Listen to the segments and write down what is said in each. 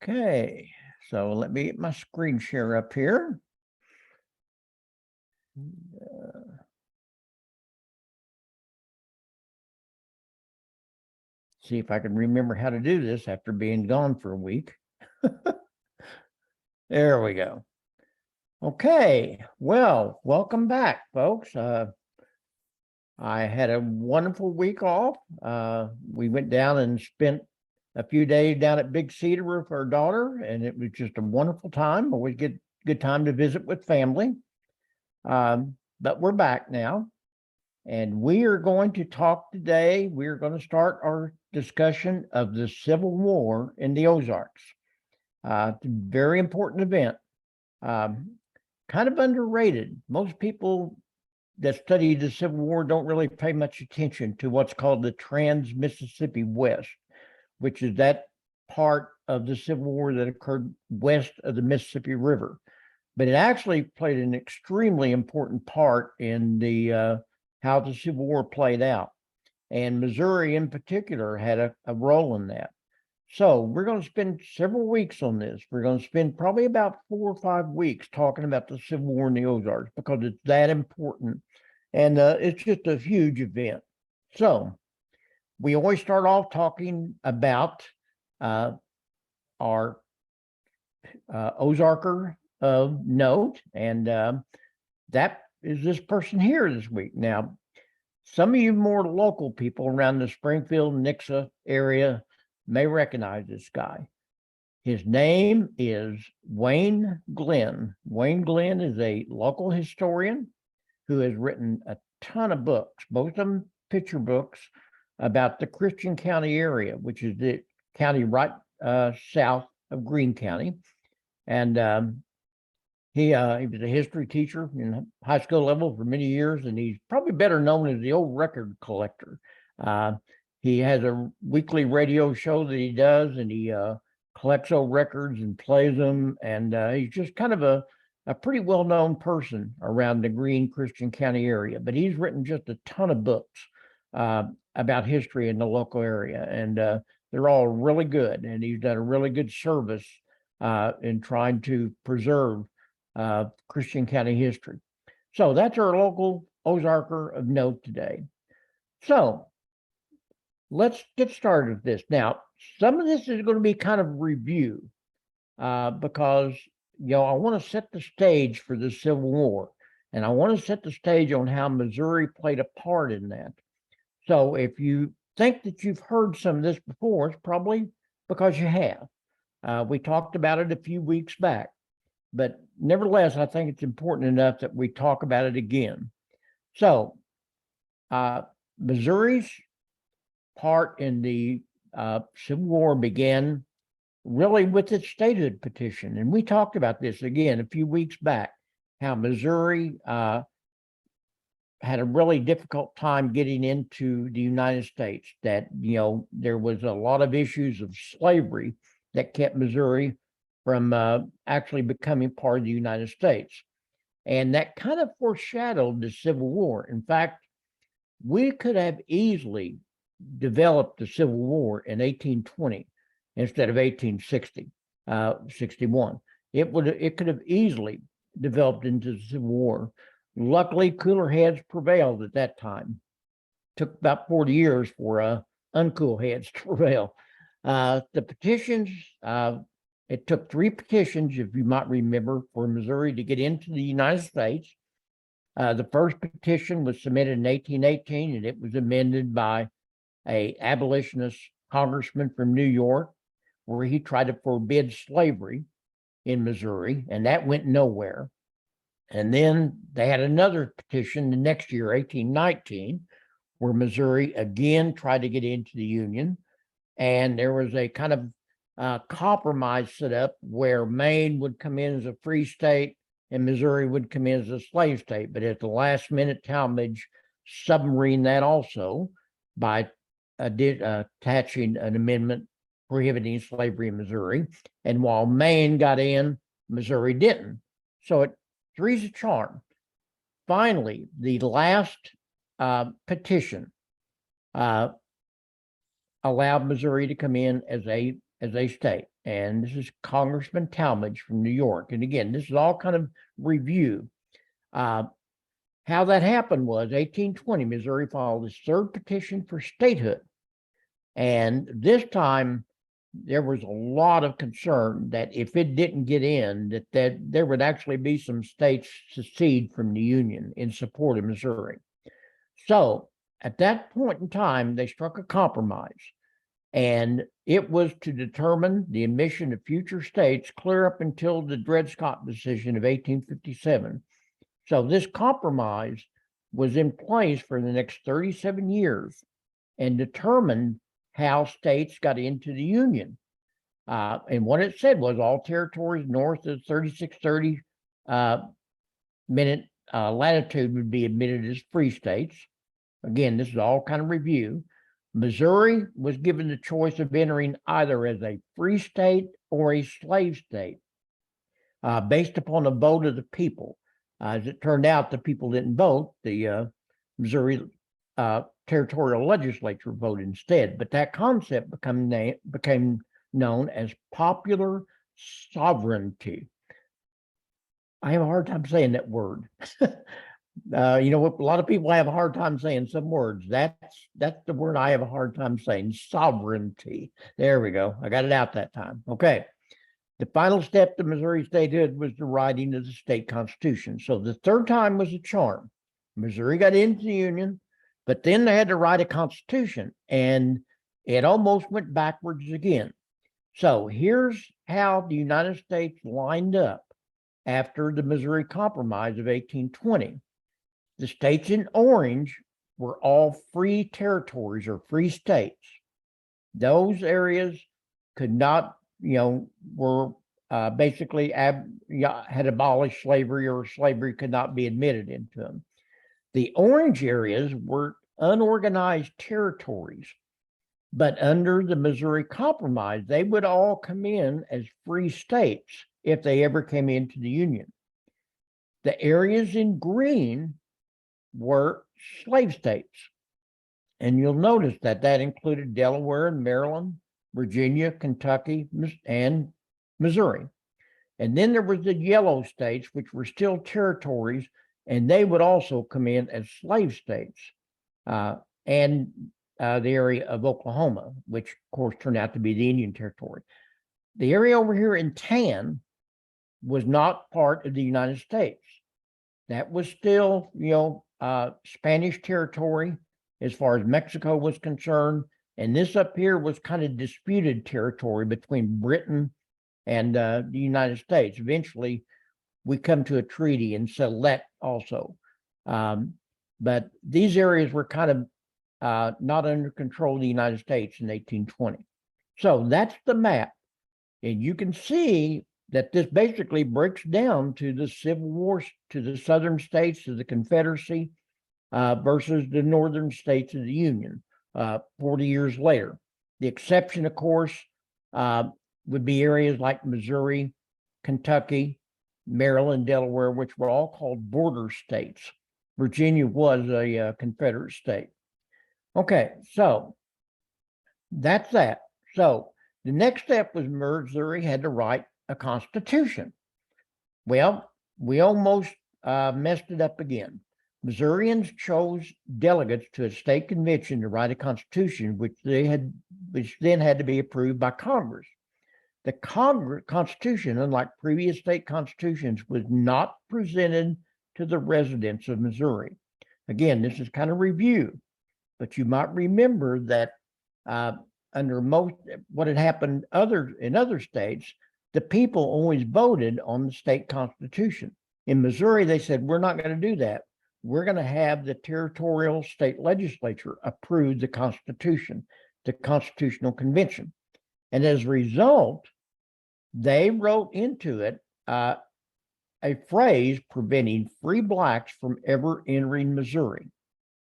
Okay, so let me get my screen share up here. See if I can remember how to do this after being gone for a week. There we go. Okay, well, welcome back, folks. I had a wonderful week off. We went down and spent a few days down at Big Cedar with our daughter, and it was just a wonderful time. Always good time to visit with family. But we're back now, and we are going to talk today. We're going to start our discussion of the Civil War in the Ozarks. It's a very important event, kind of underrated. Most people that study the Civil War don't really pay much attention to what's called the Trans-Mississippi West, which is that part of the Civil War that occurred west of the Mississippi River. But it actually played an extremely important part in the how the Civil War played out. And Missouri in particular had a role in that. So we're going to spend several weeks on this. We're going to spend probably about 4 or 5 weeks talking about the Civil War in the Ozarks because it's that important. And it's just a huge event. So we always start off talking about our Ozarker of note. And that is this person here this week. Now, some of you more local people around the Springfield, Nixa area may recognize this guy. His name is Wayne Glenn. Wayne Glenn is a local historian who has written a ton of books, most of them picture books, about the Christian County area, which is the county right south of Greene County. And he was a history teacher in high school level for many years, and he's probably better known as the old record collector. He has a weekly radio show that he does, and he collects old records and plays them. And he's just kind of a pretty well-known person around the Greene Christian County area. But he's written just a ton of books about history in the local area, and they're all really good. And he's done a really good service in trying to preserve Christian County history. So that's our local Ozarker of note today. So let's get started with this. Now, some of this is going to be kind of review because, I want to set the stage for the Civil War, and I want to set the stage on how Missouri played a part in that. So if you think that you've heard some of this before, it's probably because you have. We talked about it a few weeks back, but nevertheless, I think it's important enough that we talk about it again. So Missouri's part in the Civil War began really with its statehood petition. And we talked about this again a few weeks back, how Missouri had a really difficult time getting into the United States, that, there was a lot of issues of slavery that kept Missouri from actually becoming part of the United States. And that kind of foreshadowed the Civil War. In fact, we could have easily developed the Civil War in 1820 instead of 1860, 61. It could have easily developed into the Civil War. Luckily, cooler heads prevailed at that time. Took about 40 years for uncool heads to prevail. The petitions, it took 3 petitions, if you might remember, for Missouri to get into the United States. The first petition was submitted in 1818, and it was amended by an abolitionist congressman from New York, where he tried to forbid slavery in Missouri, and that went nowhere. And then they had another petition the next year, 1819, where Missouri again tried to get into the Union. And there was a kind of compromise set up where Maine would come in as a free state and Missouri would come in as a slave state. But at the last minute, Talmadge submarined that also by attaching an amendment prohibiting slavery in Missouri. And while Maine got in, Missouri didn't. So it three's a charm. Finally, the last petition allowed Missouri to come in as a as a state. And this is Congressman Talmadge from New York. And again, this is all kind of review. How that happened was 1820, Missouri filed its third petition for statehood. And this time, there was a lot of concern that if it didn't get in, that there would actually be some states secede from the Union in support of Missouri. So at that point in time, they struck a compromise, and it was to determine the admission of future states clear up until the Dred Scott decision of 1857. So this compromise was in place for the next 37 years and determined how states got into the Union. And what it said was all territories north of 3630 minute latitude would be admitted as free states. Again, this is all kind of review. Missouri was given the choice of entering either as a free state or a slave state based upon a vote of the people. As it turned out, the people didn't vote. The Missouri territorial legislature voted instead. But that concept became known as popular sovereignty. I have a hard time saying that word. You know what? A lot of people have a hard time saying some words. That's the word I have a hard time saying. Sovereignty. There we go. I got it out that time. Okay. The final step to Missouri statehood was the writing of the state constitution. So the third time was a charm. Missouri got into the Union, but then they had to write a constitution, and it almost went backwards again. So here's how the United States lined up after the Missouri Compromise of 1820. The states in orange were all free territories or free states. Those areas could not, were basically had abolished slavery, or slavery could not be admitted into them. The orange areas were unorganized territories, but under the Missouri Compromise, they would all come in as free states if they ever came into the Union. The areas in green were slave states. And you'll notice that included Delaware and Maryland, Virginia, Kentucky, and Missouri. And then there was the yellow states, which were still territories, and they would also come in as slave states. And the area of Oklahoma, which of course turned out to be the Indian Territory. The area over here in tan was not part of the United States. That was still, Spanish territory as far as Mexico was concerned. And this up here was kind of disputed territory between Britain and the United States. Eventually, we come to a treaty and settle that also. But these areas were kind of not under control of the United States in 1820. So that's the map. And you can see that this basically breaks down to the Civil War, to the southern states, to the Confederacy, versus the northern states of the Union 40 years later. The exception, of course, would be areas like Missouri, Kentucky, Maryland, Delaware, which were all called border states. Virginia was a Confederate state. Okay, so that's that. So the next step was Missouri had to write a constitution. Well, we almost messed it up again. Missourians chose delegates to a state convention to write a constitution, which then had to be approved by Congress. The Constitution, unlike previous state constitutions, was not presented to the residents of Missouri. Again, this is kind of review, but you might remember that under what had happened in other states, the people always voted on the state constitution. In Missouri, they said, we're not going to do that. We're going to have the territorial state legislature approve the Constitution, the Constitutional Convention. And as a result, they wrote into it a phrase preventing free blacks from ever entering Missouri.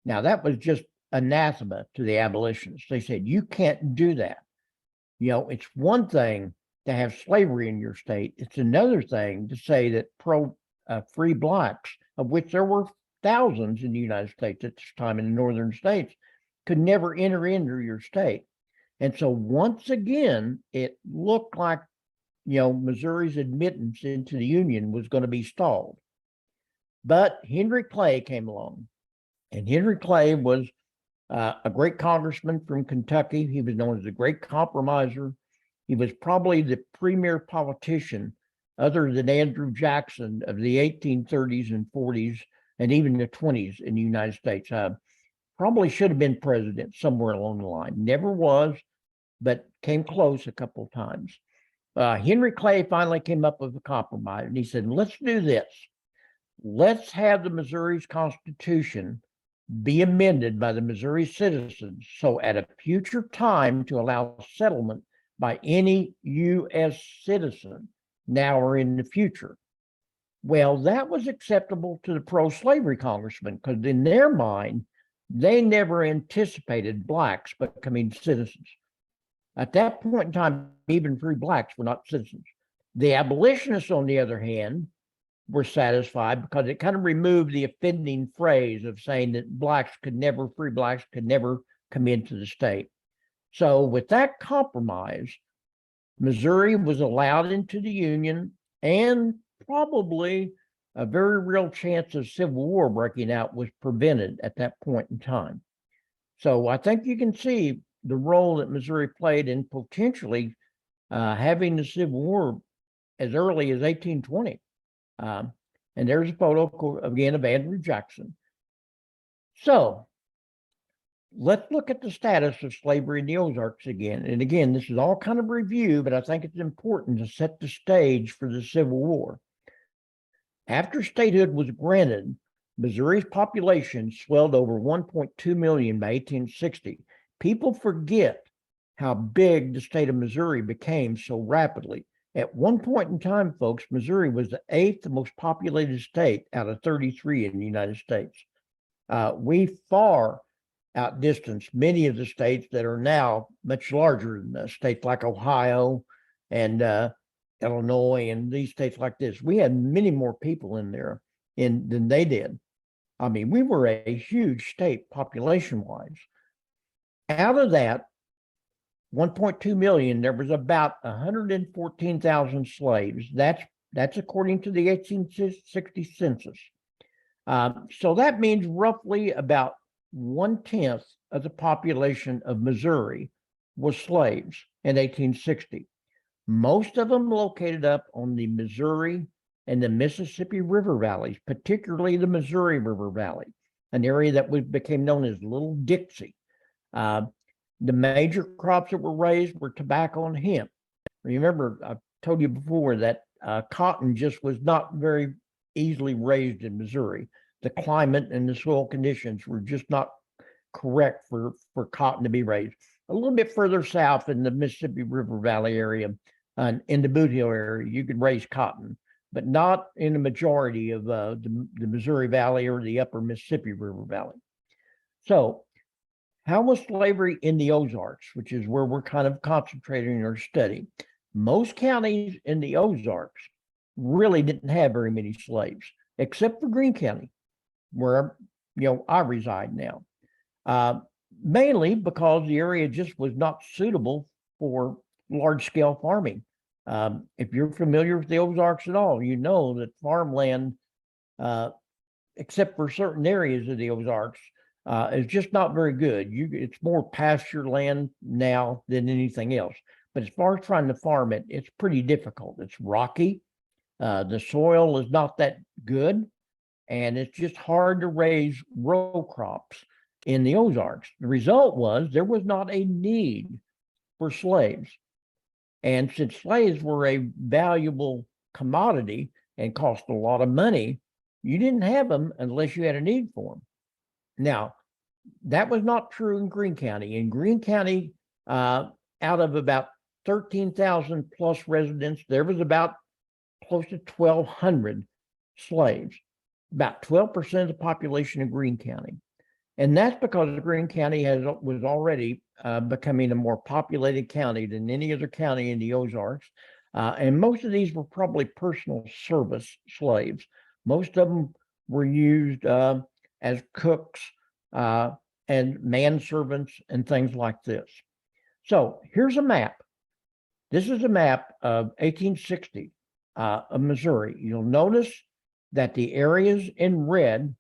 Now, that was just anathema to the abolitionists. They said, you can't do that. It's one thing to have slavery in your state. It's another thing to say that free blacks, of which there were thousands in the United States at this time in the northern states, could never enter into your state. And so once again, it looked like, Missouri's admittance into the Union was going to be stalled. But Henry Clay came along, and Henry Clay was a great congressman from Kentucky. He was known as a great compromiser. He was probably the premier politician, other than Andrew Jackson, of the 1830s and 40s, and even the 20s in the United States. Probably should have been president somewhere along the line. Never was, but came close a couple of times. Henry Clay finally came up with a compromise, and he said, let's do this. Let's have the Missouri's Constitution be amended by the Missouri citizens, so at a future time to allow settlement by any U.S. citizen, now or in the future. Well, that was acceptable to the pro-slavery congressmen, because in their mind, they never anticipated blacks becoming citizens. At that point in time, even free blacks were not citizens. The abolitionists, on the other hand, were satisfied because it kind of removed the offending phrase of saying that free blacks could never come into the state. So with that compromise, Missouri was allowed into the Union, and probably a very real chance of civil war breaking out was prevented at that point in time. So I think you can see the role that Missouri played in potentially having the Civil War as early as 1820. And there's a photo again of Andrew Jackson. So let's look at the status of slavery in the Ozarks again. And again, this is all kind of review, but I think it's important to set the stage for the Civil War. After statehood was granted, Missouri's population swelled over 1.2 million by 1860. People forget how big the state of Missouri became so rapidly. At one point in time, folks, Missouri was the 8th most populated state out of 33 in the United States. We far outdistanced many of the states that are now much larger than states like Ohio and Illinois and these states like this. We had many more people in there than they did. I mean, we were a huge state population-wise. Out of that 1.2 million, there was about 114,000 slaves. That's according to the 1860 census. So that means roughly about 1/10 of the population of Missouri was slaves in 1860. Most of them located up on the Missouri and the Mississippi River valleys, particularly the Missouri River Valley, an area that became known as Little Dixie. The major crops that were raised were tobacco and hemp. Remember, I told you before that cotton just was not very easily raised in Missouri. The climate and the soil conditions were just not correct for cotton to be raised. A little bit further south in the Mississippi River Valley area, in the Boot Hill area, you could raise cotton, but not in the majority of the Missouri Valley or the upper Mississippi River Valley. So how was slavery in the Ozarks, which is where we're kind of concentrating our study? Most counties in the Ozarks really didn't have very many slaves, except for Greene County, where I reside now. Mainly because the area just was not suitable for large-scale farming. If you're familiar with the Ozarks at all, you know that farmland, except for certain areas of the Ozarks, is just not very good. It's more pasture land now than anything else. But as far as trying to farm it, it's pretty difficult. It's rocky. The soil is not that good. And it's just hard to raise row crops in the Ozarks. The result was there was not a need for slaves. And since slaves were a valuable commodity and cost a lot of money, you didn't have them unless you had a need for them. Now, that was not true in Greene County. In Greene County, out of about 13,000 plus residents, there was about close to 1,200 slaves, about 12% of the population of Greene County. And that's because Greene County was already becoming a more populated county than any other county in the Ozarks. And most of these were probably personal service slaves. Most of them were used as cooks and manservants and things like this. So here's a map. This is a map of 1860 of Missouri. You'll notice that the areas in red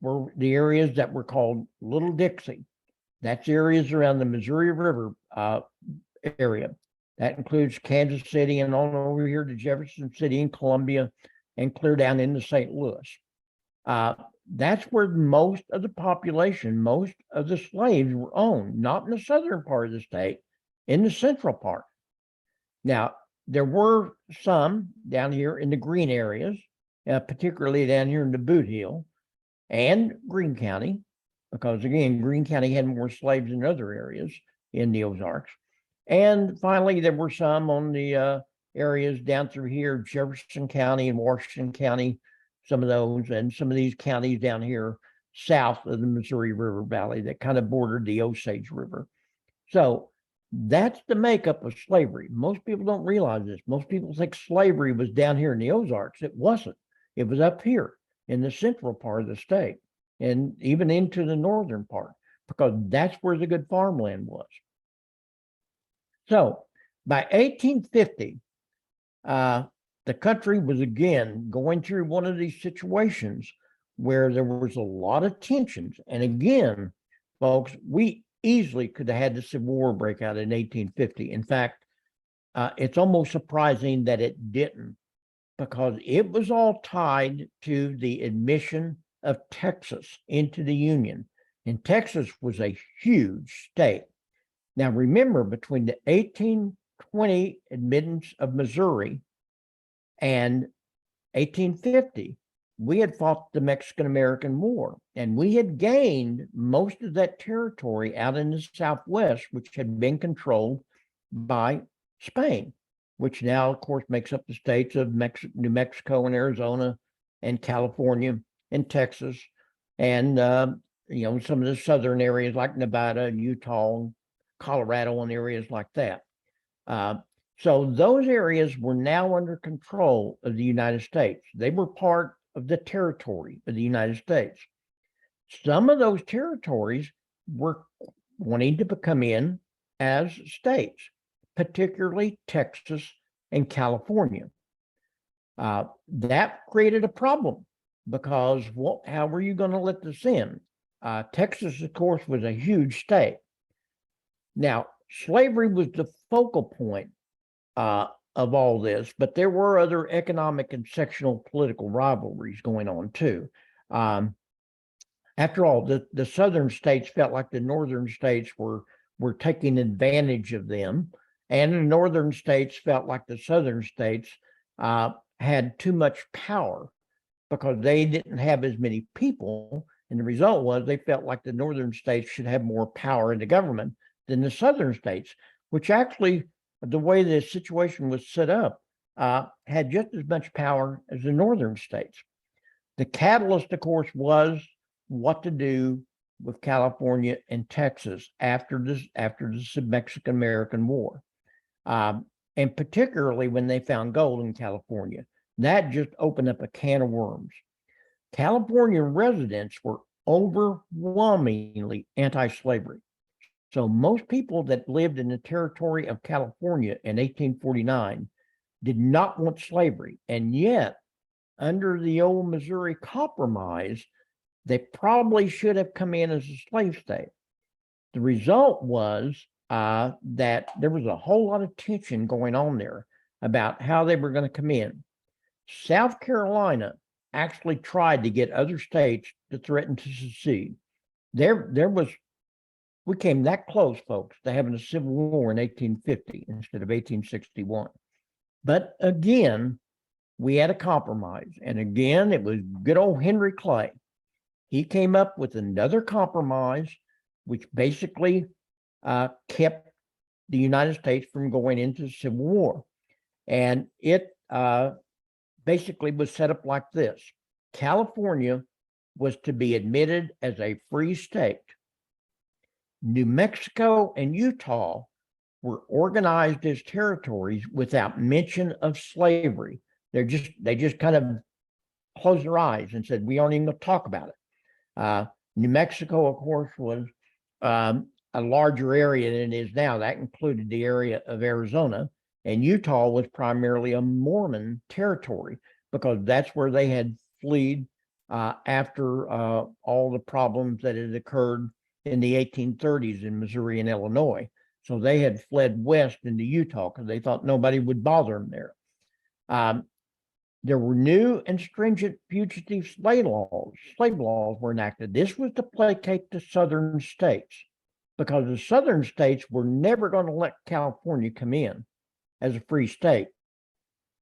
were the areas that were called Little Dixie. That's areas around the Missouri River area. That includes Kansas City and on over here to Jefferson City and Columbia and clear down into St. Louis. That's where most of the population, most of the slaves were owned, not in the southern part of the state, in the central part. Now, there were some down here in the green areas, particularly down here in the Boot Heel and Greene County, because again, Greene County had more slaves than other areas in the Ozarks. And finally, there were some on the areas down through here, Jefferson County and Washington County, some of those, and some of these counties down here south of the Missouri River Valley that kind of bordered the Osage River. So that's the makeup of slavery. Most people don't realize this. Most people think slavery was down here in the Ozarks. It wasn't. It was up here in the central part of the state and even into the northern part, because that's where the good farmland was. So by 1850, the country was again going through one of these situations where there was a lot of tensions. And again, folks, we easily could have had the Civil War break out in 1850. In fact, it's almost surprising that it didn't, because it was all tied to the admission of Texas into the Union. And Texas was a huge state. Now, remember, between the 1820 admittance of Missouri and 1850, we had fought the Mexican-American War, and we had gained most of that territory out in the Southwest, which had been controlled by Spain, which now, of course, makes up the states of New Mexico and Arizona and California and Texas, and some of the southern areas like Nevada and Utah and Colorado and areas like that. So those areas were now under control of the United States. They were part of the territory of the United States. Some of those territories were wanting to come in as states, particularly Texas and California. That created a problem because how were you going to let this in? Texas, of course, was a huge state. Now, slavery was the focal point of all this, but there were other economic and sectional political rivalries going on too. After all, the southern states felt like the northern states were taking advantage of them, and the northern states felt like the southern states had too much power because they didn't have as many people, and the result was they felt like the northern states should have more power in the government than the southern states, which actually, the way the situation was set up, had just as much power as the northern states. The catalyst, of course, was what to do with California and Texas after the Mexican-American War, and particularly when they found gold in California. That just opened up a can of worms. California residents were overwhelmingly anti-slavery. So most people that lived in the territory of California in 1849 did not want slavery. And yet, under the old Missouri Compromise, they probably should have come in as a slave state. The result was that there was a whole lot of tension going on there about how they were going to come in. South Carolina actually tried to get other states to threaten to secede. We came that close, folks, to having a civil war in 1850 instead of 1861. But again, we had a compromise. And again, it was good old Henry Clay. He came up with another compromise, which basically kept the United States from going into civil war. And it basically was set up like this. California was to be admitted as a free state. New Mexico and Utah were organized as territories without mention of slavery. They just kind of closed their eyes and said, we aren't even going to talk about it. New Mexico, of course, was a larger area than it is now. That included the area of Arizona, and Utah was primarily a Mormon territory because that's where they had fled after all the problems that had occurred in the 1830s in Missouri and Illinois. So they had fled west into Utah because they thought nobody would bother them there. There were new and stringent fugitive slave laws. Slave laws were enacted. This was to placate the southern states because the southern states were never going to let California come in as a free state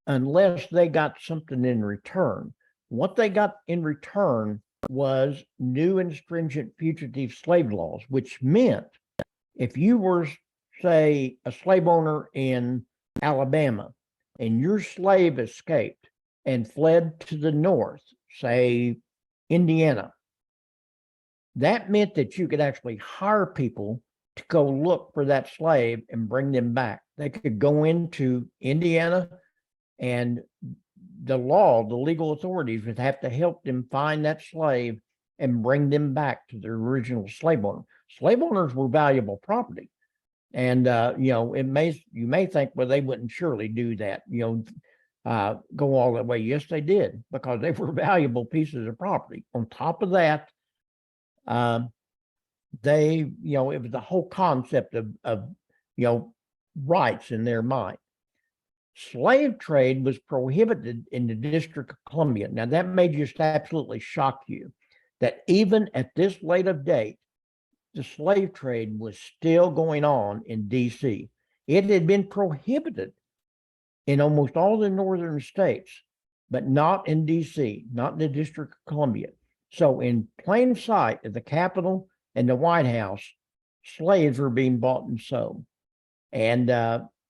unless they got something in return. What they got in return was new and stringent fugitive slave laws, which meant if you were, say, a slave owner in Alabama and your slave escaped and fled to the north, say Indiana, that meant that you could actually hire people to go look for that slave and bring them back. They could go into Indiana, and the legal authorities would have to help them find that slave and bring them back to their original slave owner. Slave owners were valuable property. And, you may think, well, they wouldn't surely do that, go all that way. Yes, they did, because they were valuable pieces of property. On top of that, it was the whole concept of rights in their mind. Slave trade was prohibited in the District of Columbia. Now, that may just absolutely shock you that even at this late of date, the slave trade was still going on in D.C. It had been prohibited in almost all the northern states, but not in D.C., not in the District of Columbia. So in plain sight at the Capitol and the White House, slaves were being bought and sold. And,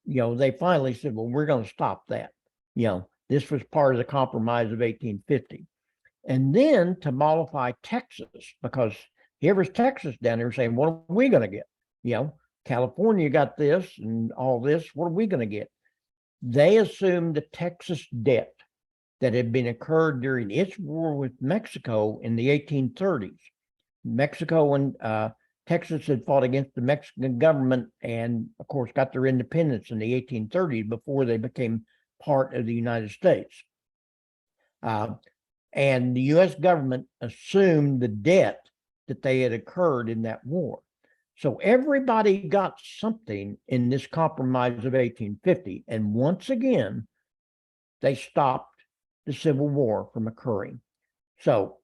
they finally said, well, we're going to stop that. This was part of the Compromise of 1850. And then to mollify Texas, because here was Texas down there saying, what are we going to get? California got this and all this. What are we going to get? They assumed the Texas debt that had been occurred during its war with Mexico in the 1830s. Mexico and Texas had fought against the Mexican government and, of course, got their independence in the 1830s before they became part of the United States. And the U.S. government assumed the debt that they had occurred in that war. So everybody got something in this Compromise of 1850. And once again, they stopped the Civil War from occurring. So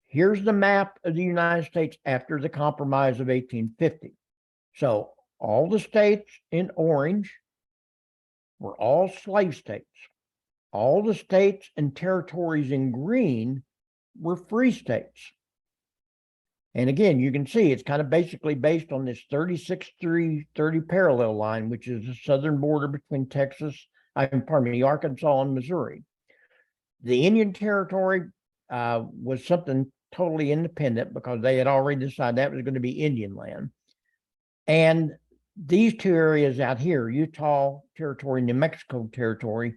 here's the map of the United States after the Compromise of 1850. So all the states in orange were all slave states. All the states and territories in green were free states. And again, you can see it's kind of basically based on this 36-3-30 parallel line, which is the southern border between Arkansas and Missouri. The Indian Territory was something totally independent because they had already decided that was going to be Indian land. And these two areas out here, Utah Territory, New Mexico Territory,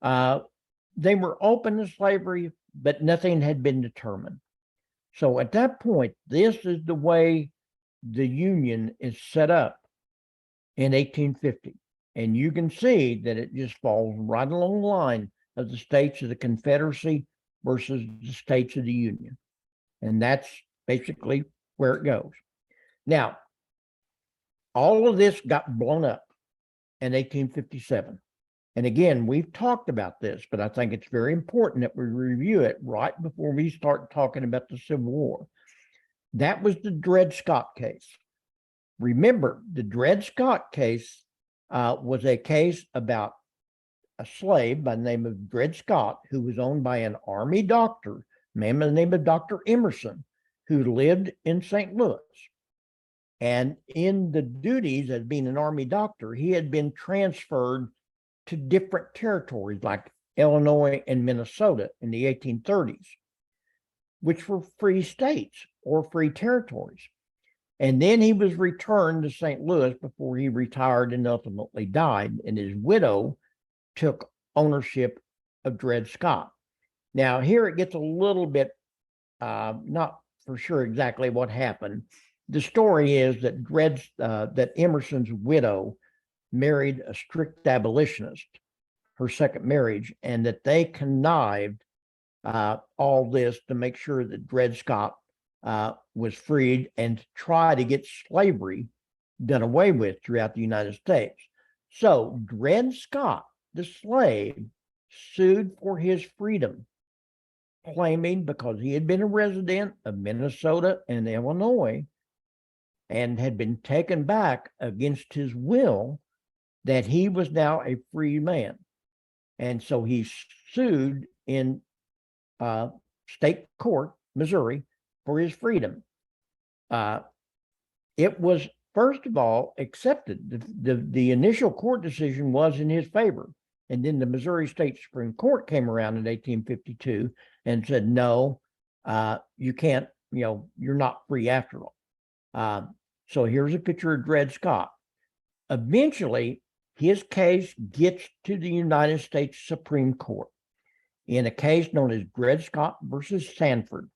they were open to slavery, but nothing had been determined. So at that point, this is the way the Union is set up in 1850. And you can see that it just falls right along the line of the states of the Confederacy versus the states of the Union. And that's basically where it goes. Now, all of this got blown up in 1857. And again, we've talked about this, but I think it's very important that we review it right before we start talking about the Civil War. That was the Dred Scott case. Remember, the Dred Scott case was a case about a slave by the name of Dred Scott, who was owned by an Army doctor, a man by the name of Dr. Emerson, who lived in St. Louis. And in the duties as being an Army doctor, he had been transferred to different territories like Illinois and Minnesota in the 1830s, which were free states or free territories. And then he was returned to St. Louis before he retired and ultimately died. And his widow took ownership of Dred Scott. Now, here it gets a little bit, not for sure exactly what happened, the story is that that Emerson's widow married a strict abolitionist, her second marriage, and that they connived all this to make sure that Dred Scott was freed and to try to get slavery done away with throughout the United States. So Dred Scott, the slave, sued for his freedom, claiming because he had been a resident of Minnesota and Illinois and had been taken back against his will, that he was now a free man. And so he sued in state court, Missouri, for his freedom. It was, first of all, accepted. The initial court decision was in his favor. And then the Missouri State Supreme Court came around in 1852 and said, no, you can't, you're not free after all. So here's a picture of Dred Scott. Eventually, his case gets to the United States Supreme Court in a case known as Dred Scott versus Sandford.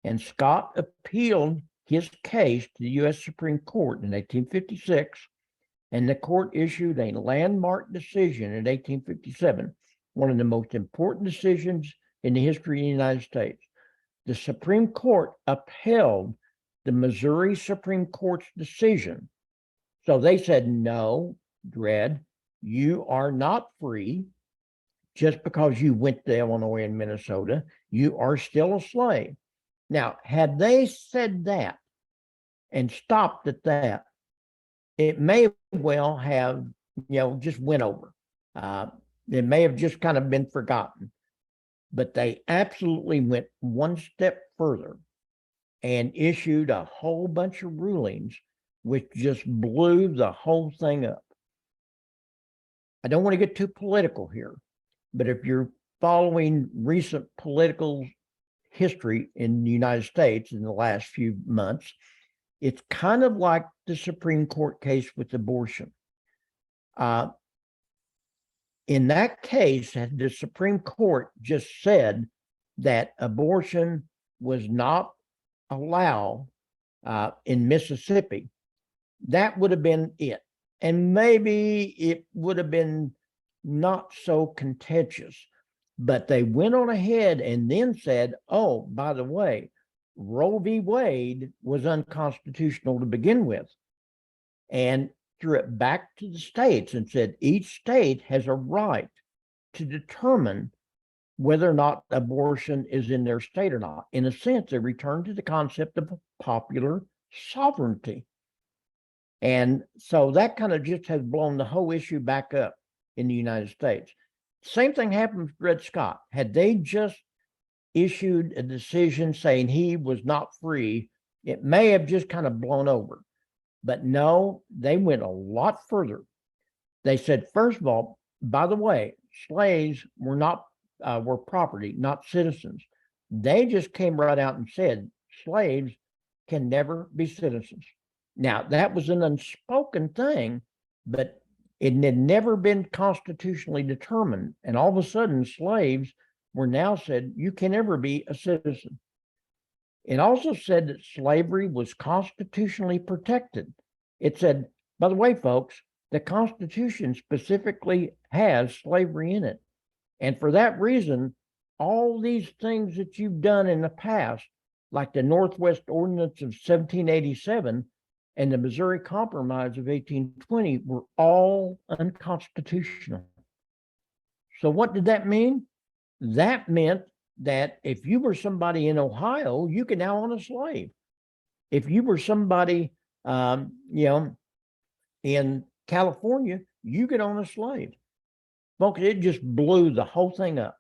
And Scott appealed his case to the U.S. Supreme Court in 1856, and the court issued a landmark decision in 1857, one of the most important decisions in the history of the United States. The Supreme Court upheld the Missouri Supreme Court's decision. So they said, no, Dred, you are not free just because you went to Illinois and Minnesota. You are still a slave. Now, had they said that and stopped at that, it may well have, just went over. It may have just kind of been forgotten. But they absolutely went one step further and issued a whole bunch of rulings which just blew the whole thing up. I don't want to get too political here, but if you're following recent political history in the United States in the last few months, it's kind of like the Supreme Court case with abortion. In that case, had the Supreme Court just said that abortion was not allowed in Mississippi, that would have been it. And maybe it would have been not so contentious. But they went on ahead and then said, oh, by the way, Roe v. Wade was unconstitutional to begin with, and threw it back to the states and said each state has a right to determine whether or not abortion is in their state or not. In a sense, they returned to the concept of popular sovereignty. And so that kind of just has blown the whole issue back up in the United States. Same thing happened with Dred Scott. Had they just issued a decision saying he was not free, it may have just kind of blown over. But no, they went a lot further. They said, first of all, by the way, slaves were property, not citizens. They just came right out and said slaves can never be citizens. Now, that was an unspoken thing, but it had never been constitutionally determined. And all of a sudden, slaves were now said, you can never be a citizen. It also said that slavery was constitutionally protected. It said, by the way, folks, the Constitution specifically has slavery in it. And for that reason, all these things that you've done in the past, like the Northwest Ordinance of 1787 and the Missouri Compromise of 1820, were all unconstitutional. So what did that mean? That meant that if you were somebody in Ohio, you could now own a slave. If you were somebody, in California, you could own a slave. Folks, it just blew the whole thing up.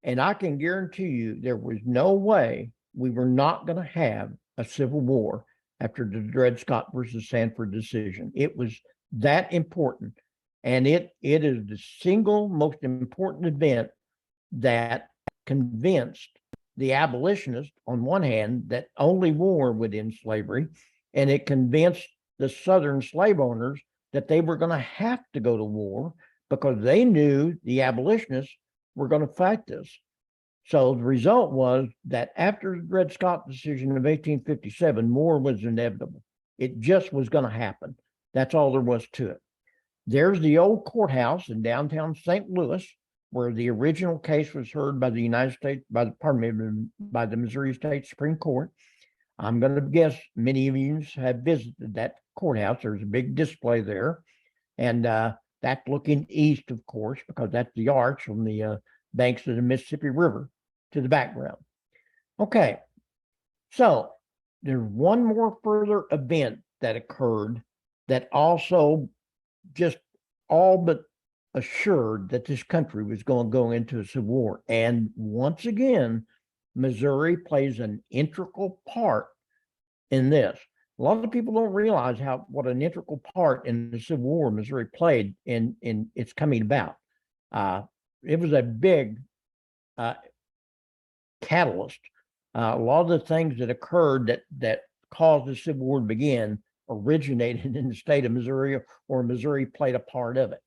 And I can guarantee you there was no way we were not going to have a civil war after the Dred Scott versus Sandford decision. It was that important. And it is the single most important event that convinced the abolitionists, on one hand, that only war would end slavery, and it convinced the Southern slave owners that they were going to have to go to war because they knew the abolitionists were going to fight this. So the result was that after the Dred Scott decision of 1857, war was inevitable. It just was going to happen. That's all there was to it. There's the old courthouse in downtown St. Louis, where the original case was heard by the United States, by the Missouri State Supreme Court. I'm going to guess many of you have visited that courthouse. There's a big display there. And that's looking east, of course, because that's the arch from the banks of the Mississippi River to the background. Okay, so there's one more further event that occurred that also just all but assured that this country was going to go into a civil war. And once again, Missouri plays an integral part in this. A lot of people don't realize what an integral part in the Civil War Missouri played in its coming about. It was a big catalyst. A lot of the things that occurred that caused the Civil War to begin originated in the state of Missouri, or Missouri played a part of it.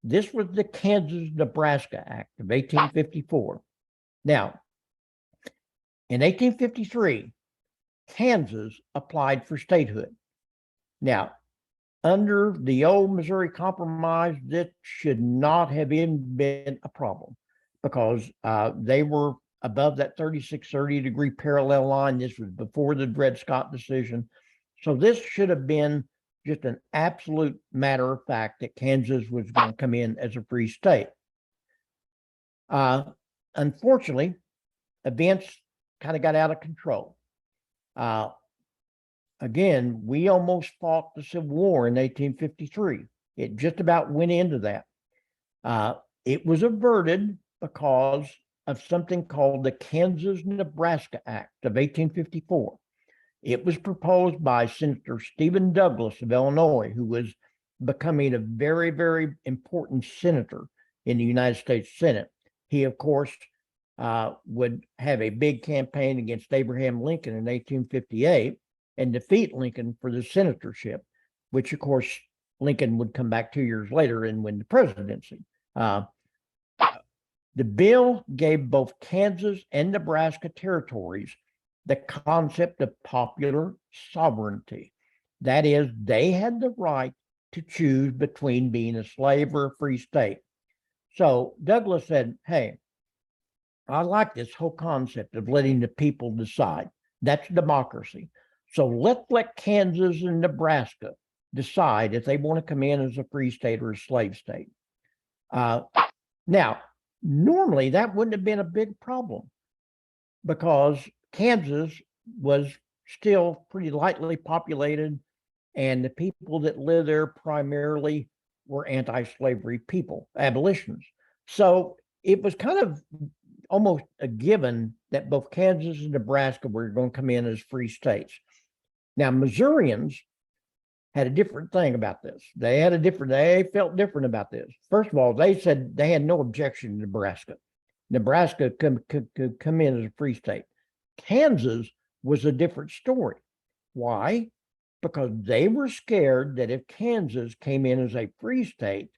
This was the Kansas-Nebraska Act of 1854. Now, in 1853, Kansas applied for statehood. Now, under the old Missouri Compromise, this should not have even been a problem, because they were above that 3630-degree parallel line. This was before the Dred Scott decision. So this should have been just an absolute matter of fact that Kansas was going to come in as a free state. Unfortunately, events kind of got out of control. Again, we almost fought the Civil War in 1853. It just about went into that. It was averted because of something called the Kansas-Nebraska Act of 1854. It was proposed by Senator Stephen Douglas of Illinois, who was becoming a very, very important senator in the United States Senate. He, of course, would have a big campaign against Abraham Lincoln in 1858 and defeat Lincoln for the senatorship, which, of course, Lincoln would come back 2 years later and win the presidency. The bill gave both Kansas and Nebraska territories the concept of popular sovereignty. That is, they had the right to choose between being a slave or a free state. So Douglas said, hey, I like this whole concept of letting the people decide. That's democracy. So let's let Kansas and Nebraska decide if they want to come in as a free state or a slave state. Now, normally that wouldn't have been a big problem, because Kansas was still pretty lightly populated, and the people that lived there primarily were anti-slavery people, abolitionists. So it was kind of almost a given that both Kansas and Nebraska were going to come in as free states. Now, Missourians had a different thing about this. They felt different about this. First of all, they said they had no objection to Nebraska. Nebraska could come in as a free state. Kansas was a different story. Why? Because they were scared that if Kansas came in as a free state,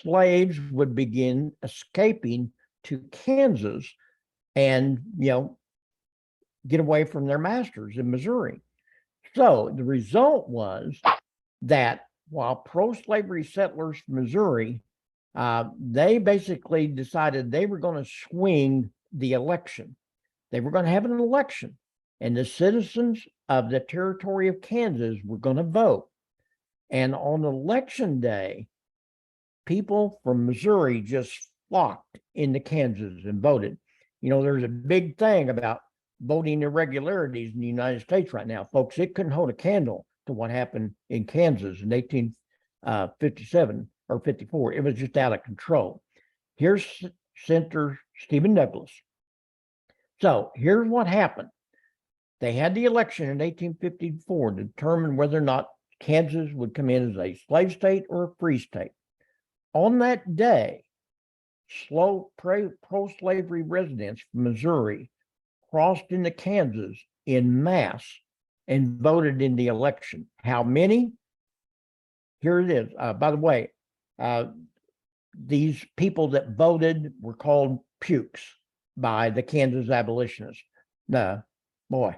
slaves would begin escaping to Kansas and, get away from their masters in Missouri. So the result was that while pro-slavery settlers from Missouri, they basically decided they were going to swing the election. They were going to have an election, and the citizens of the territory of Kansas were going to vote. And on election day, people from Missouri just flocked into Kansas and voted. There's a big thing about voting irregularities in the United States right now, folks. It couldn't hold a candle to what happened in Kansas in 1857 or 54. It was just out of control. Here's Senator Stephen Douglas. So here's what happened. They had the election in 1854 to determine whether or not Kansas would come in as a slave state or a free state. On that day, pro-slavery residents from Missouri crossed into Kansas in mass and voted in the election. How many? Here it is. By the way, these people that voted were called pukes. by the Kansas abolitionists. No, boy,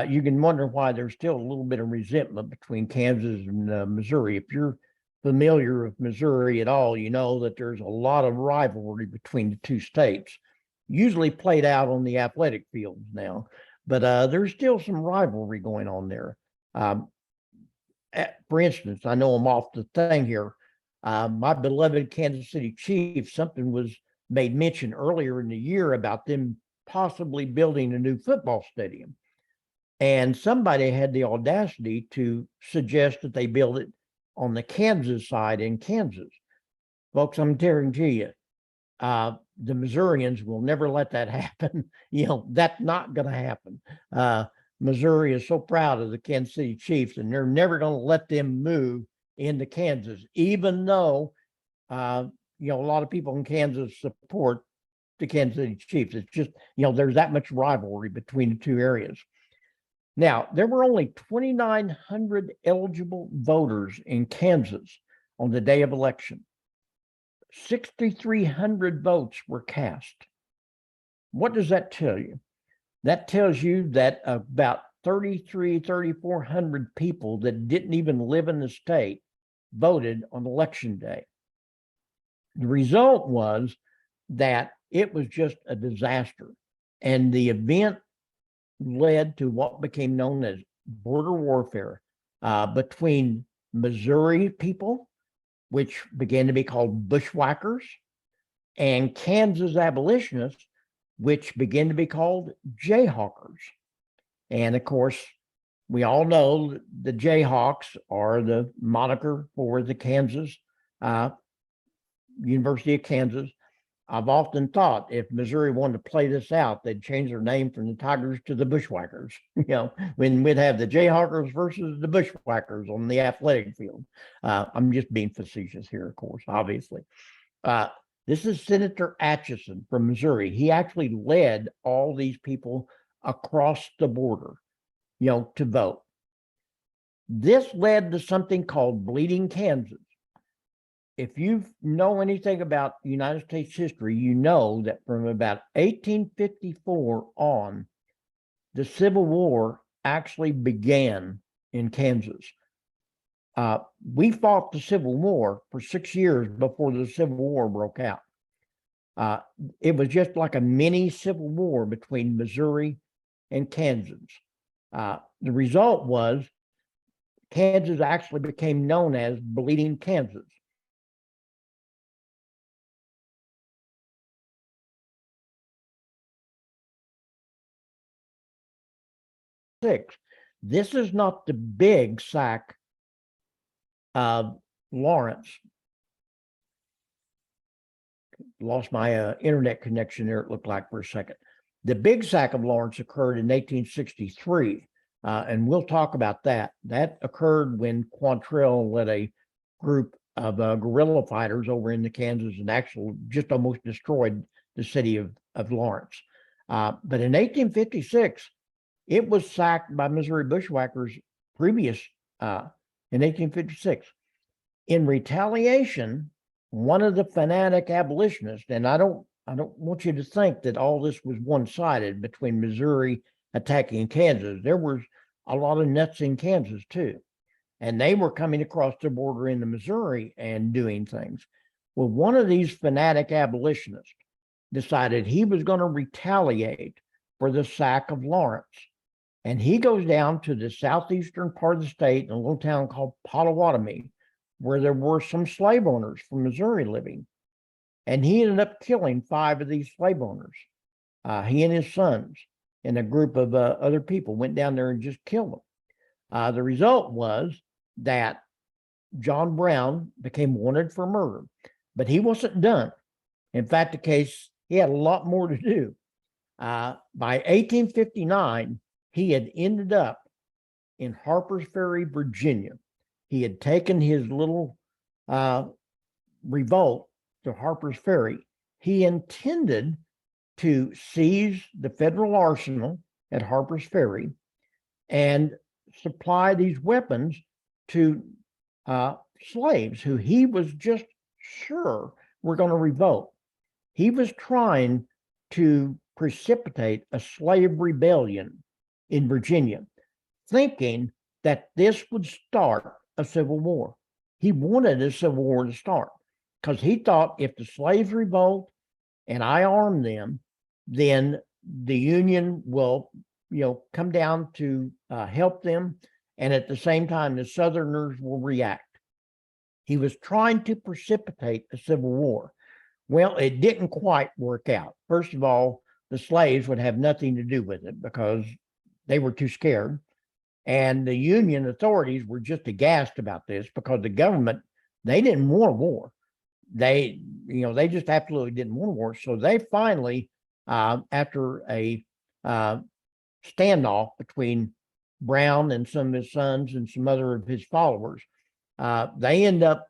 you can wonder why there's still a little bit of resentment between Kansas and Missouri. If you're familiar with Missouri at all, you know that there's a lot of rivalry between the two states, usually played out on the athletic fields now, but there's still some rivalry going on there. For instance, I know I'm off the thing here. My beloved Kansas City Chiefs, something was made mention earlier in the year about them possibly building a new football stadium. And somebody had the audacity to suggest that they build it on the Kansas side in Kansas. Folks, I'm telling you, the Missourians will never let that happen. That's not going to happen. Missouri is so proud of the Kansas City Chiefs, and they're never going to let them move into Kansas, even though, a lot of people in Kansas support the Kansas City Chiefs. It's just, there's that much rivalry between the two areas. Now, there were only 2,900 eligible voters in Kansas on the day of election. 6,300 votes were cast. What does that tell you? That tells you that about 3,400 people that didn't even live in the state voted on election day. The result was that it was just a disaster. And the event led to what became known as border warfare between Missouri people, which began to be called bushwhackers, and Kansas abolitionists, which began to be called Jayhawkers. And of course, we all know the Jayhawks are the moniker for the Kansas, University of Kansas. I've often thought if Missouri wanted to play this out, they'd change their name from the Tigers to the Bushwhackers. When we'd have the Jayhawkers versus the Bushwhackers on the athletic field. I'm just being facetious here, of course, obviously. This is Senator Atchison from Missouri. He actually led all these people across the border, to vote. This led to something called Bleeding Kansas. If you know anything about United States history, you know that from about 1854 on, the Civil War actually began in Kansas. We fought the Civil War for 6 years before the Civil War broke out. It was just like a mini Civil War between Missouri and Kansas. The result was Kansas actually became known as Bleeding Kansas. This is not the big sack of Lawrence. Lost my internet connection there, it looked like, for a second. The big sack of Lawrence occurred in 1863, and we'll talk about that. That occurred when Quantrill led a group of guerrilla fighters over into Kansas and actually just almost destroyed the city of Lawrence. But in 1856, it was sacked by Missouri bushwhackers previous in 1856. In retaliation, one of the fanatic abolitionists, and I don't want you to think that all this was one-sided between Missouri attacking Kansas. There was a lot of nuts in Kansas too, and they were coming across the border into Missouri and doing things. Well, one of these fanatic abolitionists decided he was going to retaliate for the sack of Lawrence. And he goes down to the southeastern part of the state in a little town called Potawatomi, where there were some slave owners from Missouri living. And he ended up killing 5 of these slave owners. He and his sons and a group of other people went down there and just killed them. The result was that John Brown became wanted for murder, but he wasn't done. In fact, the case, he had a lot more to do. By 1859, he had ended up in Harper's Ferry, Virginia. He had taken his little revolt to Harper's Ferry. He intended to seize the federal arsenal at Harper's Ferry and supply these weapons to slaves who he was just sure were going to revolt. He was trying to precipitate a slave rebellion in Virginia, thinking that this would start a civil war. He wanted a civil war to start because he thought if the slaves revolt and I arm them, then the Union will, come down to help them. And at the same time, the Southerners will react. He was trying to precipitate a civil war. Well, it didn't quite work out. First of all, the slaves would have nothing to do with it because they were too scared. And the Union authorities were just aghast about this because the government, they didn't want a war. They just absolutely didn't want a war. So they finally, after a standoff between Brown and some of his sons and some other of his followers, they end up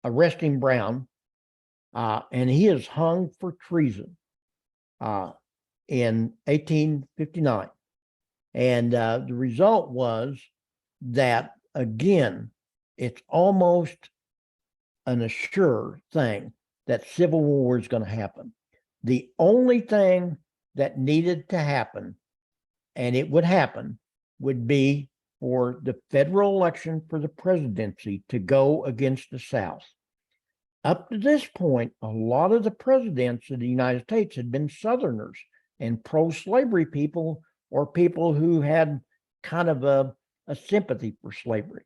arresting Brown, and he is hung for treason in 1859. And the result was that, again, it's almost an assured thing that civil war is going to happen. The only thing that needed to happen, and it would happen, would be for the federal election for the presidency to go against the South. Up to this point, a lot of the presidents of the United States had been Southerners and pro-slavery people, or people who had kind of a sympathy for slavery.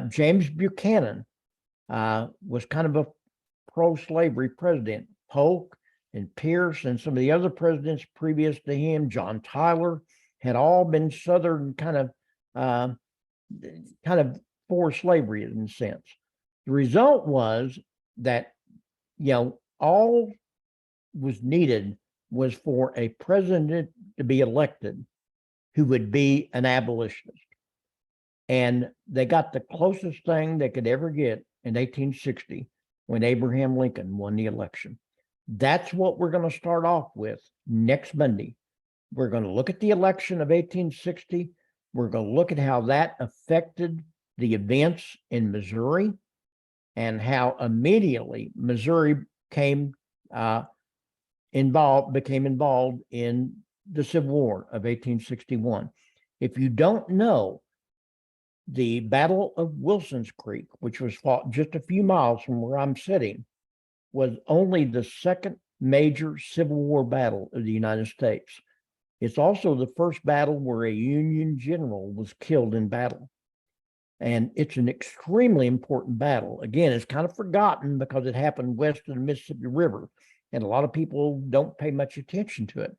James Buchanan was kind of a pro-slavery president. Polk and Pierce and some of the other presidents previous to him, John Tyler, had all been Southern kind of for slavery in a sense. The result was that, all was needed was for a president to be elected who would be an abolitionist. And they got the closest thing they could ever get in 1860 when Abraham Lincoln won the election. That's what we're going to start off with next Monday. We're going to look at the election of 1860. We're going to look at how that affected the events in Missouri and how immediately Missouri became involved in the Civil War of 1861. If you don't know, the Battle of Wilson's Creek, which was fought just a few miles from where I'm sitting, was only the second major Civil War battle of the United States. It's also the first battle where a Union general was killed in battle. And it's an extremely important battle. Again, it's kind of forgotten because it happened west of the Mississippi River, and a lot of people don't pay much attention to it.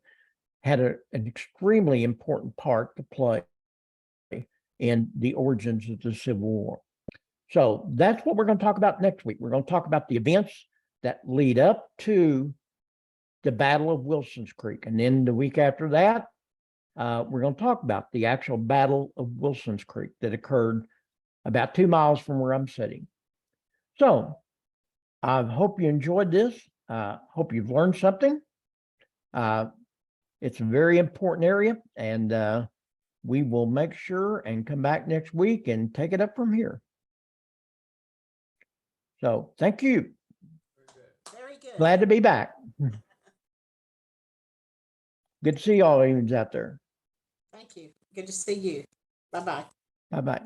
Had an extremely important part to play in the origins of the Civil War. So that's what we're going to talk about next week. We're going to talk about the events that lead up to the Battle of Wilson's Creek. And then the week after that, we're going to talk about the actual Battle of Wilson's Creek that occurred about 2 miles from where I'm sitting. So I hope you enjoyed this. Hope you've learned something. It's a very important area, and we will make sure and come back next week and take it up from here. So thank you. Very good. Glad to be back. Good to see all of you out there. Thank you. Good to see you. Bye-bye. Bye-bye.